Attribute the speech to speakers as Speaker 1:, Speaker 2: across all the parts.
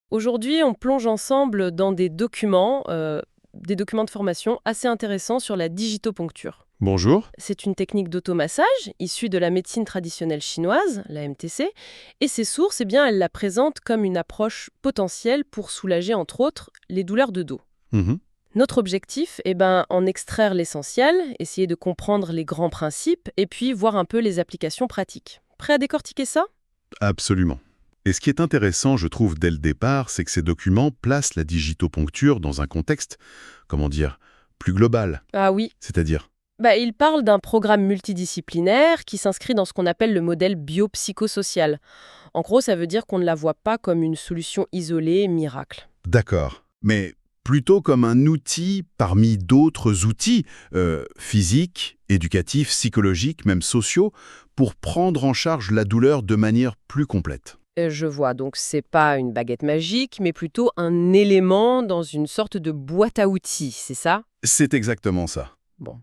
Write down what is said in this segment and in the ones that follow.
Speaker 1: Aujourd'hui, on plonge ensemble dans des documents de formation assez intéressants sur la digitoponcture.
Speaker 2: Bonjour.
Speaker 1: C'est une technique d'automassage issue de la médecine traditionnelle chinoise, la MTC, et ses sources, elles la présentent comme une approche potentielle pour soulager, entre autres, les douleurs de dos.
Speaker 2: Mhm.
Speaker 1: Notre objectif, en extraire l'essentiel, essayer de comprendre les grands principes, et puis voir un peu les applications pratiques. Prêt à décortiquer ça?
Speaker 2: Absolument. Et ce qui est intéressant, je trouve, dès le départ, c'est que ces documents placent la digitoponcture dans un contexte, comment dire, plus global.
Speaker 1: Ah oui.
Speaker 2: C'est-à-dire,
Speaker 1: Il parle d'un programme multidisciplinaire qui s'inscrit dans ce qu'on appelle le modèle biopsychosocial. En gros, ça veut dire qu'on ne la voit pas comme une solution isolée, miracle.
Speaker 2: d'accord, mais plutôt comme un outil parmi d'autres outils physiques, éducatifs, psychologiques, même sociaux, pour prendre en charge la douleur de manière plus complète.
Speaker 1: Je vois, donc c'est pas une baguette magique, mais plutôt un élément dans une sorte de boîte à outils, c'est ça?
Speaker 2: C'est exactement ça.
Speaker 1: Bon.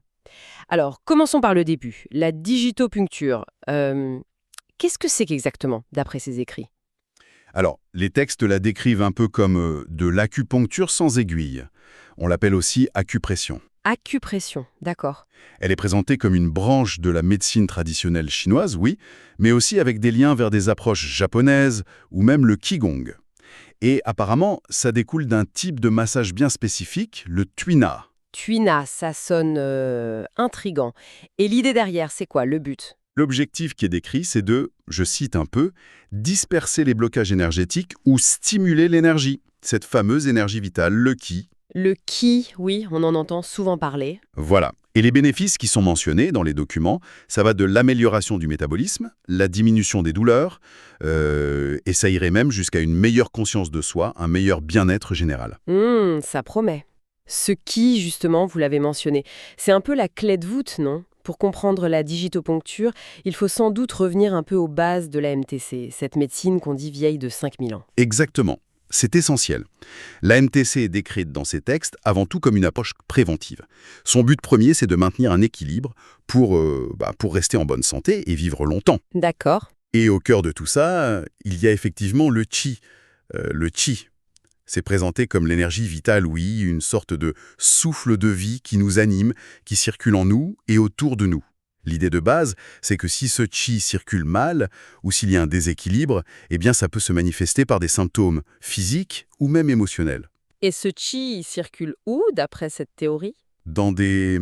Speaker 1: Alors, commençons par le début. La digitopuncture. Qu'est-ce que c'est qu'exactement, d'après ces écrits?
Speaker 2: Alors, les textes la décrivent un peu comme de l'acupuncture sans aiguille. On l'appelle aussi acupression.
Speaker 1: Acupression, d'accord.
Speaker 2: Elle est présentée comme une branche de la médecine traditionnelle chinoise, oui, mais aussi avec des liens vers des approches japonaises ou même le qigong. Et apparemment, ça découle d'un type de massage bien spécifique, le tuina.
Speaker 1: Tuina, ça sonne intriguant. Et l'idée derrière, c'est quoi, le but?
Speaker 2: L'objectif qui est décrit, c'est de, je cite un peu, disperser les blocages énergétiques ou stimuler l'énergie, cette fameuse énergie vitale, le qi.
Speaker 1: Le qui, oui, on en entend souvent parler.
Speaker 2: Voilà. Et les bénéfices qui sont mentionnés dans les documents, ça va de l'amélioration du métabolisme, la diminution des douleurs, et ça irait même jusqu'à une meilleure conscience de soi, un meilleur bien-être général.
Speaker 1: Ça promet. Ce qui, justement, vous l'avez mentionné, c'est un peu la clé de voûte, non? Pour comprendre la digitoponcture, il faut sans doute revenir un peu aux bases de la MTC, cette médecine qu'on dit vieille de 5000 ans.
Speaker 2: Exactement. C'est essentiel. La MTC est décrite dans ces textes avant tout comme une approche préventive. Son but premier, c'est de maintenir un équilibre pour rester en bonne santé et vivre longtemps.
Speaker 1: D'accord.
Speaker 2: Et au cœur de tout ça, il y a effectivement le qi. Le qi, c'est présenté comme l'énergie vitale, oui, une sorte de souffle de vie qui nous anime, qui circule en nous et autour de nous. L'idée de base, c'est que si ce qi circule mal, ou s'il y a un déséquilibre, eh bien ça peut se manifester par des symptômes physiques ou même émotionnels.
Speaker 1: Et ce chi, il circule où, d'après cette théorie?
Speaker 2: Dans des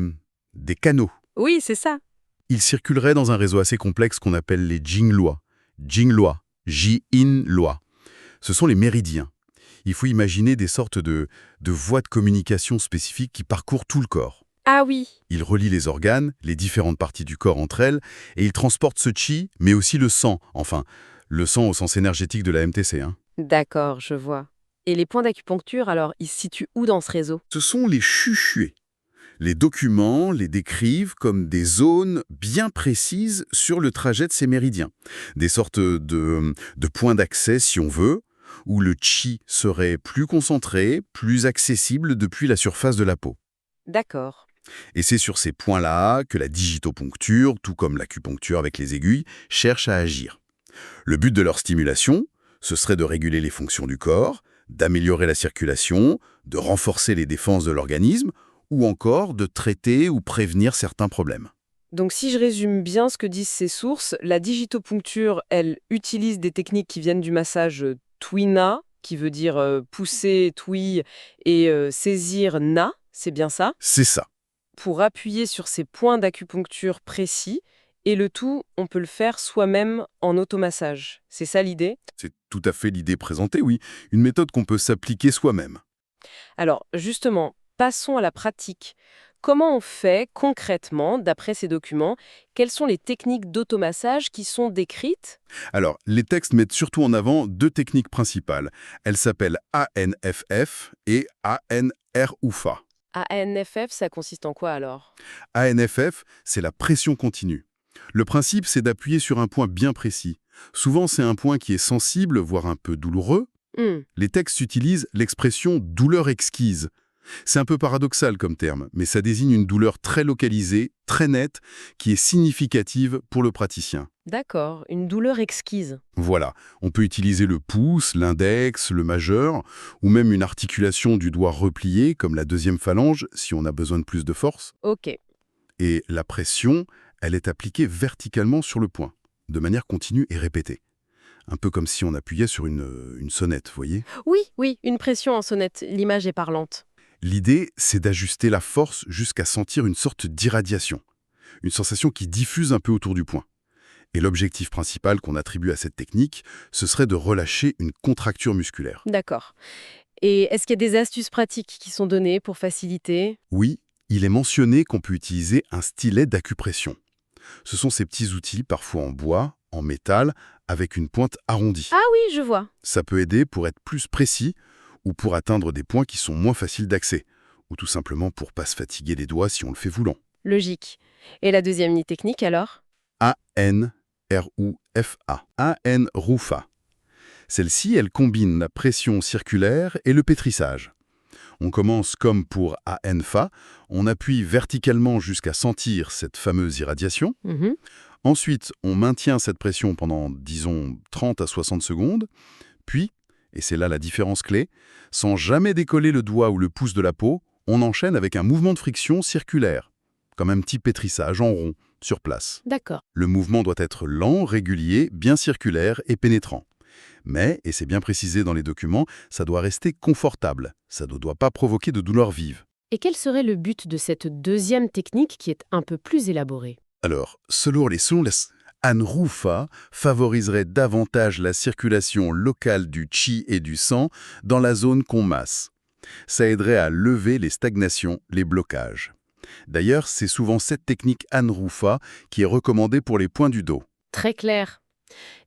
Speaker 2: canaux.
Speaker 1: Oui, c'est ça.
Speaker 2: Il circulerait dans un réseau assez complexe qu'on appelle les Jingloi. Jingloi, Ji-in-loi. Ce sont les méridiens. Il faut imaginer des sortes de voies de communication spécifiques qui parcourent tout le corps.
Speaker 1: Ah oui.
Speaker 2: Ils relient les organes, les différentes parties du corps entre elles, et ils transportent ce qi, mais aussi le sang. Enfin, le sang au sens énergétique de la MTC.
Speaker 1: D'accord, je vois. Et les points d'acupuncture, alors, ils se situent où dans ce réseau?
Speaker 2: Ce sont les chuchués. Les documents les décrivent comme des zones bien précises sur le trajet de ces méridiens. Des sortes de points d'accès, si on veut, où le qi serait plus concentré, plus accessible depuis la surface de la peau.
Speaker 1: D'accord.
Speaker 2: Et c'est sur ces points-là que la digitoponcture, tout comme l'acupuncture avec les aiguilles, cherche à agir. Le but de leur stimulation, ce serait de réguler les fonctions du corps, d'améliorer la circulation, de renforcer les défenses de l'organisme, ou encore de traiter ou prévenir certains problèmes.
Speaker 1: Donc si je résume bien ce que disent ces sources, la digitoponcture, elle utilise des techniques qui viennent du massage Tuina, qui veut dire pousser, tui, et saisir na, c'est bien ça,
Speaker 2: C'est ça.
Speaker 1: pour appuyer sur ces points d'acupuncture précis, et le tout, on peut le faire soi-même en automassage. C'est ça l'idée?
Speaker 2: C'est tout à fait l'idée présentée, oui. Une méthode qu'on peut s'appliquer soi-même.
Speaker 1: Alors justement, passons à la pratique. Comment on fait concrètement, d'après ces documents, quelles sont les techniques d'automassage qui sont décrites?
Speaker 2: Alors, les textes mettent surtout en avant deux techniques principales. Elles s'appellent ANFF et ANRUFA.
Speaker 1: ANFF, ça consiste en quoi alors?
Speaker 2: ANFF, c'est la pression continue. Le principe, c'est d'appuyer sur un point bien précis. Souvent, c'est un point qui est sensible, voire un peu douloureux.
Speaker 1: Hmm.
Speaker 2: Les textes utilisent l'expression « douleur exquise ». C'est un peu paradoxal comme terme, mais ça désigne une douleur très localisée, très nette, qui est significative pour le praticien.
Speaker 1: D'accord, une douleur exquise.
Speaker 2: Voilà, on peut utiliser le pouce, l'index, le majeur, ou même une articulation du doigt replié, comme la deuxième phalange, si on a besoin de plus de force.
Speaker 1: Ok.
Speaker 2: Et la pression, elle est appliquée verticalement sur le point, de manière continue et répétée. Un peu comme si on appuyait sur une sonnette, vous voyez?
Speaker 1: Oui, oui, une pression en sonnette. L'image est parlante.
Speaker 2: L'idée, c'est d'ajuster la force jusqu'à sentir une sorte d'irradiation, une sensation qui diffuse un peu autour du point. Et l'objectif principal qu'on attribue à cette technique, ce serait de relâcher une contracture musculaire.
Speaker 1: D'accord. Et est-ce qu'il y a des astuces pratiques qui sont données pour faciliter?
Speaker 2: Oui, il est mentionné qu'on peut utiliser un stylet d'acupression. Ce sont ces petits outils, parfois en bois, en métal, avec une pointe arrondie.
Speaker 1: Ah oui, je vois.
Speaker 2: Ça peut aider pour être plus précis ou pour atteindre des points qui sont moins faciles d'accès, ou tout simplement pour pas se fatiguer les doigts si on le fait voulant.
Speaker 1: Logique. Et la deuxième technique alors?
Speaker 2: A-N-R-U-F-A. A-N-RUFA. Celle-ci, elle combine la pression circulaire et le pétrissage. On commence comme pour A-N-FA, on appuie verticalement jusqu'à sentir cette fameuse irradiation.
Speaker 1: Mhm.
Speaker 2: Ensuite, on maintient cette pression pendant, disons, 30 à 60 secondes. Puis, et c'est là la différence clé, sans jamais décoller le doigt ou le pouce de la peau, on enchaîne avec un mouvement de friction circulaire, comme un petit pétrissage en rond, sur place.
Speaker 1: D'accord.
Speaker 2: Le mouvement doit être lent, régulier, bien circulaire et pénétrant. Mais, et c'est bien précisé dans les documents, ça doit rester confortable. Ça ne doit pas provoquer de douleur vive.
Speaker 1: Et quel serait le but de cette deuxième technique qui est un peu plus élaborée?
Speaker 2: Alors, selon les sources, Anrufa favoriserait davantage la circulation locale du qi et du sang dans la zone qu'on masse. Ça aiderait à lever les stagnations, les blocages. D'ailleurs, c'est souvent cette technique Anrufa qui est recommandée pour les points du dos.
Speaker 1: Très clair.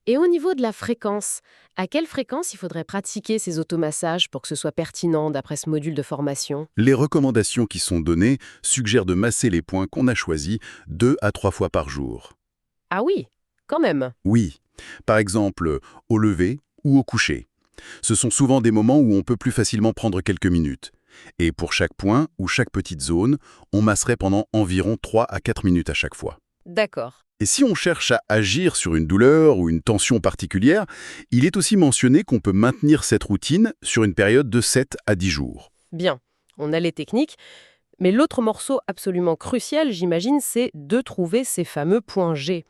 Speaker 1: Et au niveau de la fréquence, à quelle fréquence il faudrait pratiquer ces automassages pour que ce soit pertinent d'après ce module de formation?
Speaker 2: Les recommandations qui sont données suggèrent de masser les points qu'on a choisis 2 à 3 fois par jour.
Speaker 1: Ah oui, quand même.
Speaker 2: Oui, par exemple, au lever ou au coucher. Ce sont souvent des moments où on peut plus facilement prendre quelques minutes. Et pour chaque point ou chaque petite zone, on masserait pendant environ 3 à 4 minutes à chaque fois.
Speaker 1: D'accord.
Speaker 2: Et si on cherche à agir sur une douleur ou une tension particulière, il est aussi mentionné qu'on peut maintenir cette routine sur une période de 7 à 10 jours.
Speaker 1: Bien, on a les techniques, mais l'autre morceau absolument crucial, j'imagine, c'est de trouver ces fameux points G.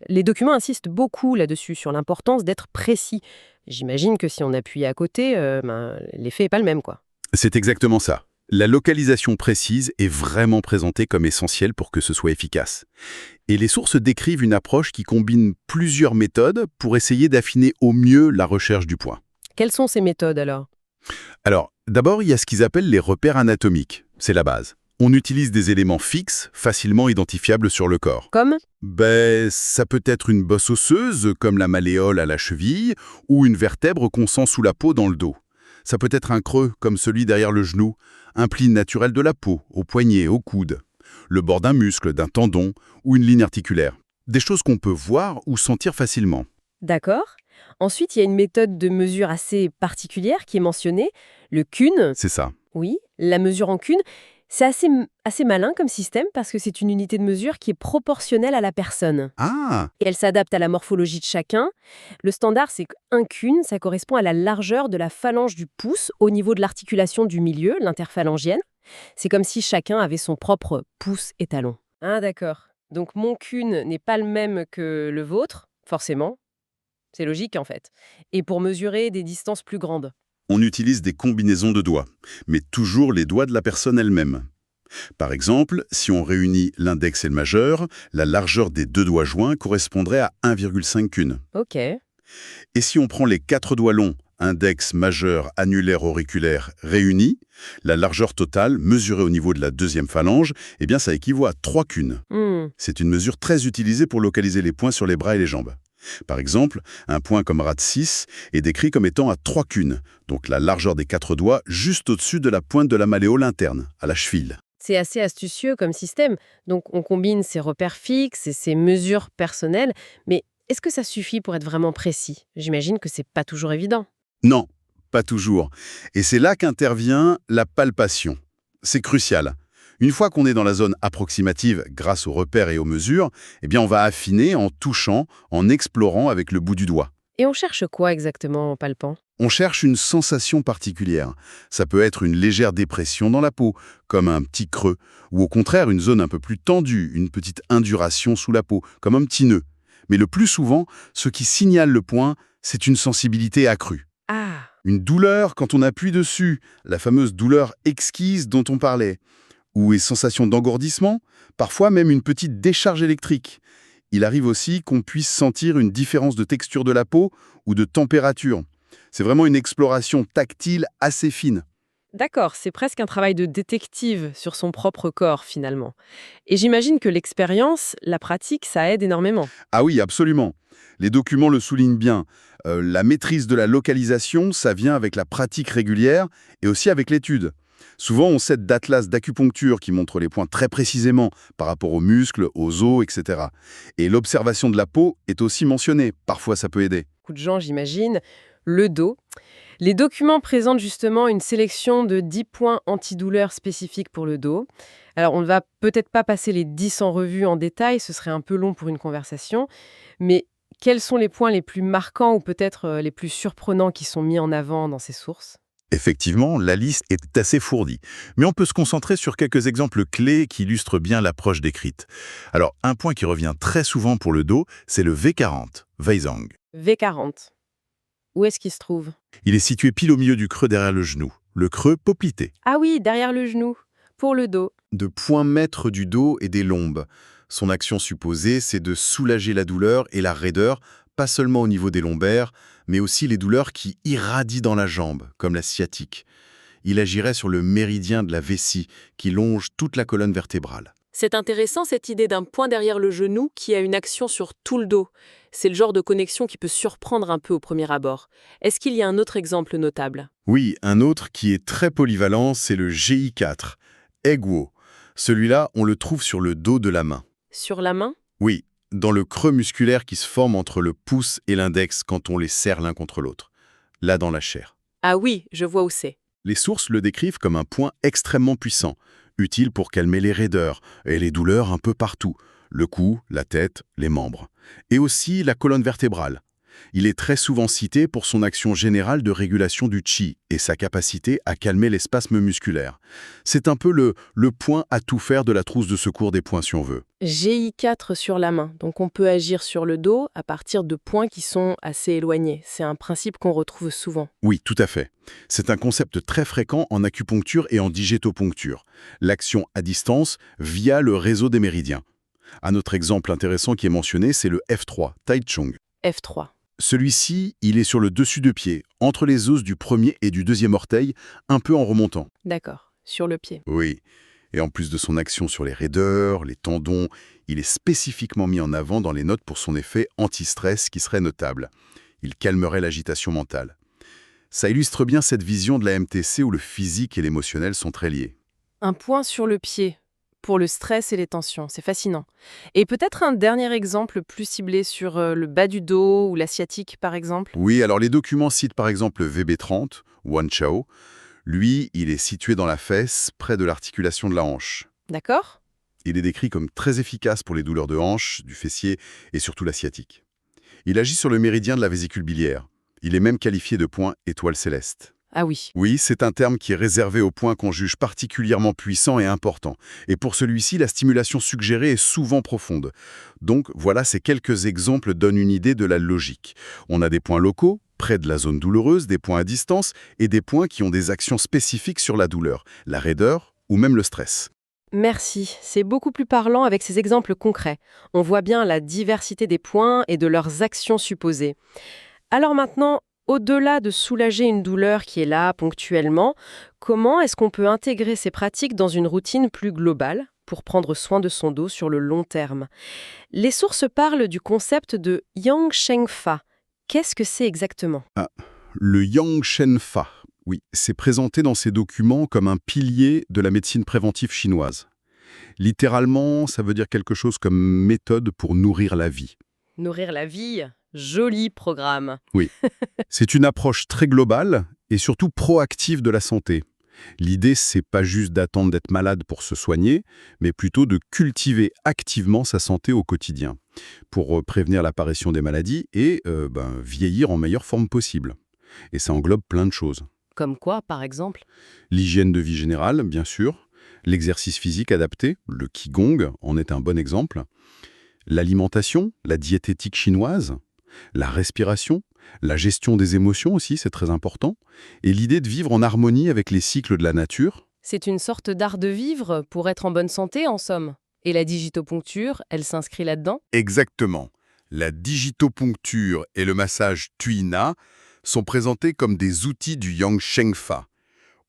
Speaker 1: Les documents insistent beaucoup là-dessus, sur l'importance d'être précis. J'imagine que si on appuie à côté, l'effet n'est pas le même, quoi.
Speaker 2: C'est exactement ça. La localisation précise est vraiment présentée comme essentielle pour que ce soit efficace. Et les sources décrivent une approche qui combine plusieurs méthodes pour essayer d'affiner au mieux la recherche du point.
Speaker 1: Quelles sont ces méthodes alors?
Speaker 2: Alors, d'abord, il y a ce qu'ils appellent les repères anatomiques. C'est la base. On utilise des éléments fixes, facilement identifiables sur le corps.
Speaker 1: Comme?
Speaker 2: Ça peut être une bosse osseuse, comme la malléole à la cheville, ou une vertèbre qu'on sent sous la peau dans le dos. Ça peut être un creux, comme celui derrière le genou, un pli naturel de la peau, au poignet, au coude, le bord d'un muscle, d'un tendon, ou une ligne articulaire. Des choses qu'on peut voir ou sentir facilement.
Speaker 1: D'accord. Ensuite, il y a une méthode de mesure assez particulière qui est mentionnée, le cune.
Speaker 2: C'est ça.
Speaker 1: Oui, la mesure en cune. C'est assez malin comme système parce que c'est une unité de mesure qui est proportionnelle à la personne.
Speaker 2: Ah,
Speaker 1: Et elle s'adapte à la morphologie de chacun. Le standard, c'est qu'un cune, ça correspond à la largeur de la phalange du pouce au niveau de l'articulation du milieu, l'interphalangienne. C'est comme si chacun avait son propre pouce et talon. Ah d'accord. Donc mon cune n'est pas le même que le vôtre, forcément. C'est logique en fait. Et pour mesurer des distances plus grandes.
Speaker 2: on utilise des combinaisons de doigts, mais toujours les doigts de la personne elle-même. Par exemple, si on réunit l'index et le majeur, la largeur des 2 doigts joints correspondrait à 1,5 cune.
Speaker 1: Ok.
Speaker 2: Et si on prend les 4 doigts longs, index, majeur, annulaire, auriculaire, réunis, la largeur totale, mesurée au niveau de la deuxième phalange, ça équivaut à 3 cunes. C'est une mesure très utilisée pour localiser les points sur les bras et les jambes. Par exemple, un point comme RAD 6 est décrit comme étant à 3 cunes, donc la largeur des 4 doigts juste au-dessus de la pointe de la malléole interne, à la cheville.
Speaker 1: C'est assez astucieux comme système. Donc on combine ces repères fixes et ces mesures personnelles, mais est-ce que ça suffit pour être vraiment précis? J'imagine que c'est pas toujours évident.
Speaker 2: Non, pas toujours. Et c'est là qu'intervient la palpation. C'est crucial. Une fois qu'on est dans la zone approximative grâce aux repères et aux mesures, eh bien on va affiner en touchant, en explorant avec le bout du doigt.
Speaker 1: Et on cherche quoi exactement en palpant?
Speaker 2: On cherche une sensation particulière. Ça peut être une légère dépression dans la peau, comme un petit creux, ou au contraire une zone un peu plus tendue, une petite induration sous la peau, comme un petit nœud. Mais le plus souvent, ce qui signale le point, c'est une sensibilité accrue.
Speaker 1: Ah,
Speaker 2: Une douleur quand on appuie dessus, la fameuse douleur exquise dont on parlait, ou une sensation d'engourdissement, parfois même une petite décharge électrique. Il arrive aussi qu'on puisse sentir une différence de texture de la peau ou de température. C'est vraiment une exploration tactile assez fine.
Speaker 1: d'accord, c'est presque un travail de détective sur son propre corps finalement. Et j'imagine que l'expérience, la pratique, ça aide énormément.
Speaker 2: Ah oui, absolument. Les documents le soulignent bien. La maîtrise de la localisation, ça vient avec la pratique régulière et aussi avec l'étude. Souvent, on s'aide d'atlas d'acupuncture qui montrent les points très précisément par rapport aux muscles, aux os, etc. Et l'observation de la peau est aussi mentionnée. Parfois, ça peut aider.
Speaker 1: Beaucoup de gens, j'imagine. Le dos. Les documents présentent justement une sélection de 10 points antidouleurs spécifiques pour le dos. Alors, on ne va peut-être pas passer les 10 en revue en détail, ce serait un peu long pour une conversation, mais quels sont les points les plus marquants ou peut-être les plus surprenants qui sont mis en avant dans ces sources?
Speaker 3: Effectivement, la liste est assez fournie, mais on peut se concentrer sur quelques exemples clés qui illustrent bien l'approche décrite. Alors, un point qui revient très souvent pour le dos, c'est le V40, Weisang.
Speaker 1: V40. Où est-ce qu'il se trouve?
Speaker 3: Il est situé pile au milieu du creux derrière le genou, le creux poplité.
Speaker 1: Ah oui, derrière le genou, pour le dos.
Speaker 2: De point maître du dos et des lombes. Son action supposée, c'est de soulager la douleur et la raideur, pas seulement au niveau des lombaires, mais aussi les douleurs qui irradient dans la jambe, comme la sciatique. Il agirait sur le méridien de la vessie, qui longe toute la colonne vertébrale.
Speaker 4: C'est intéressant cette idée d'un point derrière le genou qui a une action sur tout le dos. C'est le genre de connexion qui peut surprendre un peu au premier abord. Est-ce qu'il y a un autre exemple notable?
Speaker 2: Oui, un autre qui est très polyvalent, c'est le GI4, Egwo. Celui-là, on le trouve sur le dos de la main.
Speaker 4: Sur la main?
Speaker 2: Oui, dans le creux musculaire qui se forme entre le pouce et l'index quand on les serre l'un contre l'autre. Là, dans la chair.
Speaker 4: Ah oui, je vois où c'est.
Speaker 2: Les sources le décrivent comme un point extrêmement puissant, utile pour calmer les raideurs et les douleurs un peu partout, le cou, la tête, les membres. Et aussi la colonne vertébrale. Il est très souvent cité pour son action générale de régulation du chi et sa capacité à calmer les spasmes musculaires. C'est un peu le point à tout faire de la trousse de secours des poings si on veut.
Speaker 4: GI4 sur la main. Donc on peut agir sur le dos à partir de points qui sont assez éloignés. C'est un principe qu'on retrouve souvent.
Speaker 2: Oui, tout à fait. C'est un concept très fréquent en acupuncture et en digitopuncture. L'action à distance via le réseau des méridiens. Un autre exemple intéressant qui est mentionné, c'est le F3, Tai Chong.
Speaker 4: F3.
Speaker 2: Celui-ci, il est sur le dessus de pied, entre les os du premier et du deuxième orteil, un peu en remontant.
Speaker 4: D'accord. Sur le pied.
Speaker 2: Oui. Et en plus de son action sur les raideurs, les tendons, il est spécifiquement mis en avant dans les notes pour son effet anti-stress qui serait notable. Il calmerait l'agitation mentale. Ça illustre bien cette vision de la MTC où le physique et l'émotionnel sont très liés.
Speaker 4: Un point sur le pied. Pour le stress et les tensions, c'est fascinant. Et peut-être un dernier exemple plus ciblé sur le bas du dos ou la sciatique, par exemple?
Speaker 2: Oui, alors les documents citent par exemple le VB30, Wan Chao. Lui, il est situé dans la fesse, près de l'articulation de la hanche.
Speaker 4: D'accord?
Speaker 2: Il est décrit comme très efficace pour les douleurs de hanche, du fessier et surtout la sciatique. Il agit sur le méridien de la vésicule biliaire. Il est même qualifié de point étoile céleste.
Speaker 4: Ah oui.
Speaker 2: Oui, c'est un terme qui est réservé aux points qu'on juge particulièrement puissants et importants. Et pour celui-ci, la stimulation suggérée est souvent profonde. Donc voilà, ces quelques exemples donnent une idée de la logique. On a des points locaux, près de la zone douloureuse, des points à distance, et des points qui ont des actions spécifiques sur la douleur, la raideur ou même le stress.
Speaker 1: Merci, c'est beaucoup plus parlant avec ces exemples concrets. On voit bien la diversité des points et de leurs actions supposées. Alors maintenant, au-delà de soulager une douleur qui est là ponctuellement, comment est-ce qu'on peut intégrer ces pratiques dans une routine plus globale pour prendre soin de son dos sur le long terme? Les sources parlent du concept de Yang Sheng Fa. Qu'est-ce que c'est exactement?
Speaker 2: Le Yang Shen Fa, oui, c'est présenté dans ces documents comme un pilier de la médecine préventive chinoise. Littéralement, ça veut dire quelque chose comme méthode pour nourrir la vie.
Speaker 1: Nourrir la vie, joli programme.
Speaker 2: Oui, c'est une approche très globale et surtout proactive de la santé. L'idée, c'est pas juste d'attendre d'être malade pour se soigner, mais plutôt de cultiver activement sa santé au quotidien, pour prévenir l'apparition des maladies et vieillir en meilleure forme possible. Et ça englobe plein de choses.
Speaker 1: Comme quoi, par exemple?
Speaker 2: L'hygiène de vie générale, bien sûr, l'exercice physique adapté, le Qigong en est un bon exemple, l'alimentation, la diététique chinoise, la respiration, la gestion des émotions aussi, c'est très important, et l'idée de vivre en harmonie avec les cycles de la nature.
Speaker 1: C'est une sorte d'art de vivre pour être en bonne santé, en somme. Et la digitoponcture, elle s'inscrit là-dedans?
Speaker 2: Exactement. La digitoponcture et le massage Tuina sont présentés comme des outils du Yang Shengfa,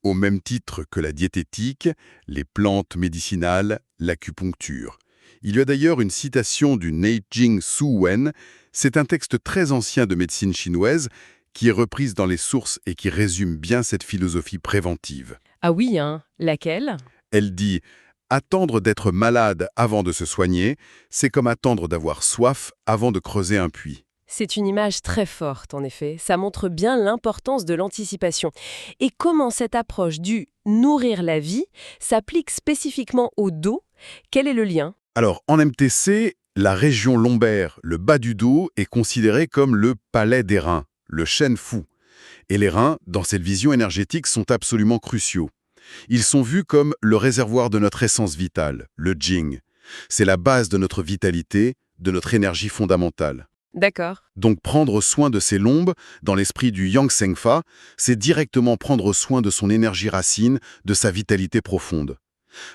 Speaker 2: au même titre que la diététique, les plantes médicinales, l'acupuncture. Il y a d'ailleurs une citation du Neijing Su Wen, c'est un texte très ancien de médecine chinoise qui est reprise dans les sources et qui résume bien cette philosophie préventive.
Speaker 1: Ah oui, hein? Laquelle?
Speaker 2: Elle dit « Attendre d'être malade avant de se soigner, c'est comme attendre d'avoir soif avant de creuser un puits. »
Speaker 1: C'est une image très forte, en effet. Ça montre bien l'importance de l'anticipation. Et comment cette approche du « nourrir la vie » s'applique spécifiquement au dos? Quel est le lien?
Speaker 2: Alors, en MTC, la région lombaire, le bas du dos, est considérée comme le palais des reins, le chêne fou. Et les reins, dans cette vision énergétique, sont absolument cruciaux. Ils sont vus comme le réservoir de notre essence vitale, le Jing. C'est la base de notre vitalité, de notre énergie fondamentale.
Speaker 1: D'accord.
Speaker 2: Donc prendre soin de ses lombes, dans l'esprit du Yang Shengfa, c'est directement prendre soin de son énergie racine, de sa vitalité profonde.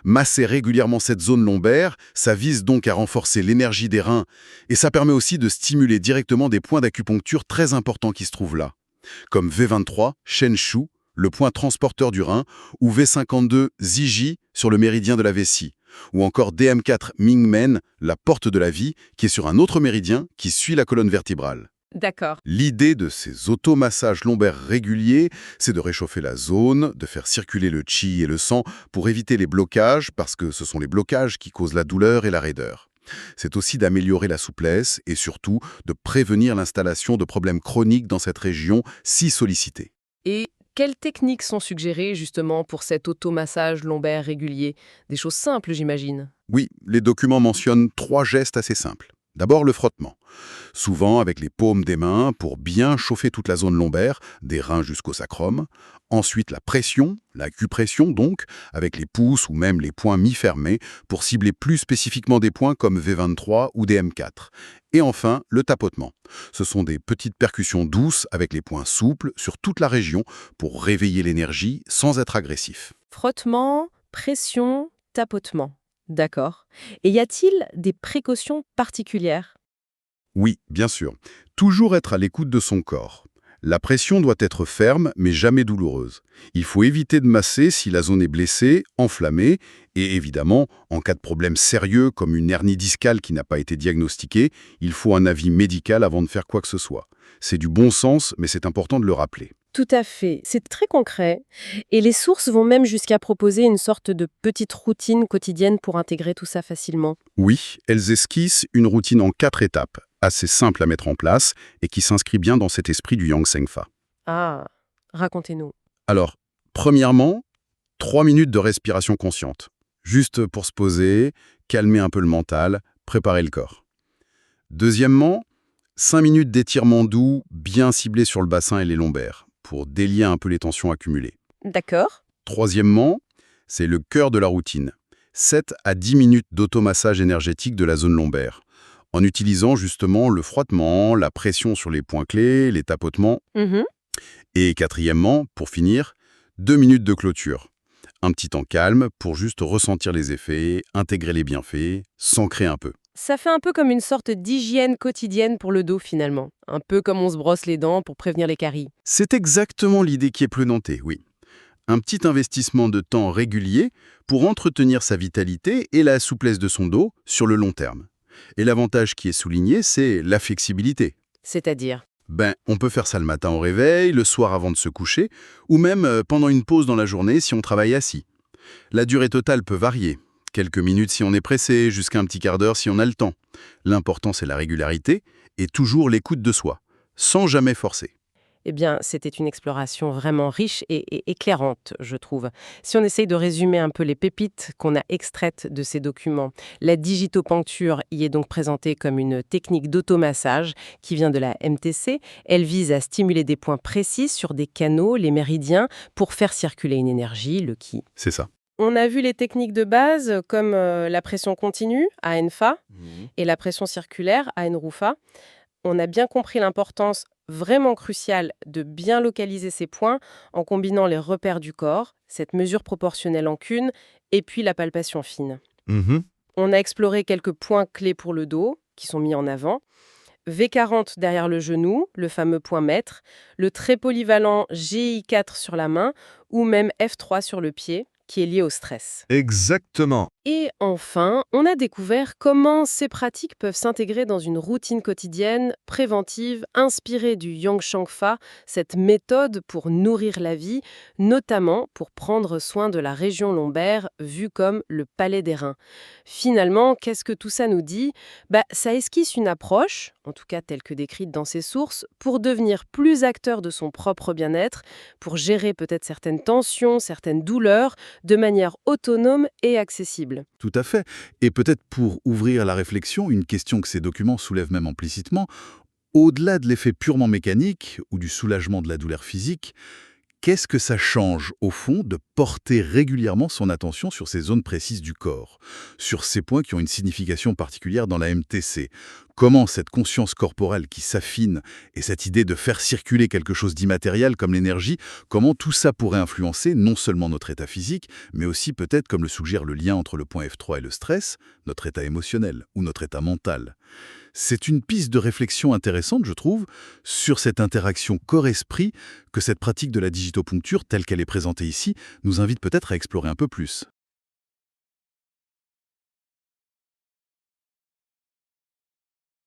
Speaker 2: Masser régulièrement cette zone lombaire, ça vise donc à renforcer l'énergie des reins et ça permet aussi de stimuler directement des points d'acupuncture très importants qui se trouvent là, comme V23, Shenshu, le point transporteur du rein, ou V52, Ziji, sur le méridien de la vessie, ou encore DM4, Mingmen, la porte de la vie, qui est sur un autre méridien qui suit la colonne vertébrale.
Speaker 1: D'accord.
Speaker 2: L'idée de ces automassages lombaires réguliers, c'est de réchauffer la zone, de faire circuler le qi et le sang pour éviter les blocages, parce que ce sont les blocages qui causent la douleur et la raideur. C'est aussi d'améliorer la souplesse et surtout de prévenir l'installation de problèmes chroniques dans cette région si sollicitée.
Speaker 1: Et quelles techniques sont suggérées justement pour cet automassage lombaire régulier? Des choses simples, j'imagine.
Speaker 2: Oui, les documents mentionnent 3 gestes assez simples. D'abord, le frottement. Souvent avec les paumes des mains pour bien chauffer toute la zone lombaire, des reins jusqu'au sacrum. Ensuite, la pression, l'acupression donc, avec les pouces ou même les poings mi-fermés pour cibler plus spécifiquement des points comme V23 ou DM4. Et enfin, le tapotement. Ce sont des petites percussions douces avec les poings souples sur toute la région pour réveiller l'énergie sans être agressif.
Speaker 1: Frottement, pression, tapotement. D'accord. Et y a-t-il des précautions particulières?
Speaker 2: Oui, bien sûr. Toujours être à l'écoute de son corps. La pression doit être ferme, mais jamais douloureuse. Il faut éviter de masser si la zone est blessée, enflammée, et évidemment, en cas de problème sérieux comme une hernie discale qui n'a pas été diagnostiquée, il faut un avis médical avant de faire quoi que ce soit. C'est du bon sens, mais c'est important de le rappeler.
Speaker 1: Tout à fait, c'est très concret. Et les sources vont même jusqu'à proposer une sorte de petite routine quotidienne pour intégrer tout ça facilement.
Speaker 2: Oui, elles esquissent une routine en 4 étapes, assez simple à mettre en place et qui s'inscrit bien dans cet esprit du Yang Shengfa.
Speaker 1: Ah, racontez-nous.
Speaker 2: Alors, premièrement, 3 minutes de respiration consciente. Juste pour se poser, calmer un peu le mental, préparer le corps. Deuxièmement, 5 minutes d'étirement doux, bien ciblé sur le bassin et les lombaires, pour délier un peu les tensions accumulées.
Speaker 1: D'accord.
Speaker 2: Troisièmement, c'est le cœur de la routine. 7 à 10 minutes d'automassage énergétique de la zone lombaire, en utilisant justement le frottement, la pression sur les points clés, les tapotements. Et quatrièmement, pour finir, 2 minutes de clôture. Un petit temps calme pour juste ressentir les effets, intégrer les bienfaits, s'ancrer un peu.
Speaker 1: Ça fait un peu comme une sorte d'hygiène quotidienne pour le dos finalement. Un peu comme on se brosse les dents pour prévenir les caries.
Speaker 2: C'est exactement l'idée qui est pleunantée, oui. Un petit investissement de temps régulier pour entretenir sa vitalité et la souplesse de son dos sur le long terme. Et l'avantage qui est souligné, c'est la flexibilité.
Speaker 1: C'est-à-dire?
Speaker 2: On peut faire ça le matin au réveil, le soir avant de se coucher, ou même pendant une pause dans la journée si on travaille assis. La durée totale peut varier. Quelques minutes si on est pressé, jusqu'à un petit quart d'heure si on a le temps. L'important, c'est la régularité et toujours l'écoute de soi, sans jamais forcer.
Speaker 1: Eh bien, c'était une exploration vraiment riche et éclairante, je trouve. Si on essaye de résumer un peu les pépites qu'on a extraites de ces documents, la digitopuncture y est donc présentée comme une technique d'automassage qui vient de la MTC. Elle vise à stimuler des points précis sur des canaux, les méridiens, pour faire circuler une énergie, le ki.
Speaker 2: C'est ça.
Speaker 1: On a vu les techniques de base comme la pression continue, ANFA, et la pression circulaire, ANRUFA. On a bien compris l'importance vraiment cruciale de bien localiser ces points en combinant les repères du corps, cette mesure proportionnelle en cune, et puis la palpation fine.
Speaker 2: Mhm.
Speaker 1: On a exploré quelques points clés pour le dos, qui sont mis en avant. V40 derrière le genou, le fameux point maître, le très polyvalent GI4 sur la main, ou même F3 sur le pied, qui est lié au stress.
Speaker 2: Exactement.
Speaker 1: Et enfin, on a découvert comment ces pratiques peuvent s'intégrer dans une routine quotidienne, préventive, inspirée du Yang Shangfa, cette méthode pour nourrir la vie, notamment pour prendre soin de la région lombaire, vue comme le palais des reins. Finalement, qu'est-ce que tout ça nous dit ? Ça esquisse une approche, en tout cas telle que décrite dans ces sources, pour devenir plus acteur de son propre bien-être, pour gérer peut-être certaines tensions, certaines douleurs, de manière autonome et accessible.
Speaker 3: Tout à fait. Et peut-être pour ouvrir la réflexion, une question que ces documents soulèvent même implicitement, au-delà de l'effet purement mécanique ou du soulagement de la douleur physique, qu'est-ce que ça change, au fond, de porter régulièrement son attention sur ces zones précises du corps, sur ces points qui ont une signification particulière dans la MTC? Comment cette conscience corporelle qui s'affine et cette idée de faire circuler quelque chose d'immatériel comme l'énergie, comment tout ça pourrait influencer non seulement notre état physique, mais aussi peut-être, comme le suggère le lien entre le point F3 et le stress, notre état émotionnel ou notre état mental? C'est une piste de réflexion intéressante, je trouve, sur cette interaction corps-esprit que cette pratique de la digitopuncture, telle qu'elle est présentée ici, nous invite peut-être à explorer un peu plus.